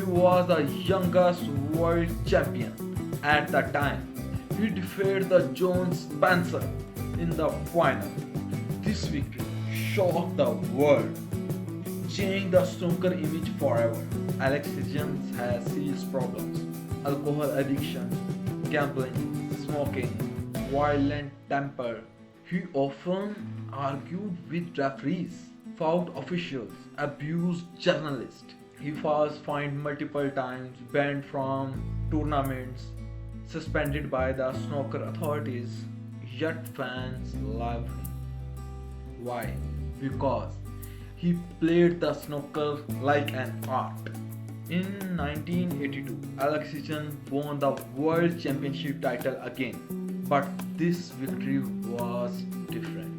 was the youngest world champion at the time. He defeated the John Spencer in the final. This victory shocked the world, changed the snooker image forever. Alex Higgins has serious problems: alcohol addiction, gambling, smoking, violent temper. He often argued with referees, fought officials, abused journalists. He was fined multiple times, banned from tournaments, suspended by the snooker authorities, yet fans love him. Why? Because he played the snooker like an art. In 1982, Alex Higgins won the World Championship title again, but this victory was different.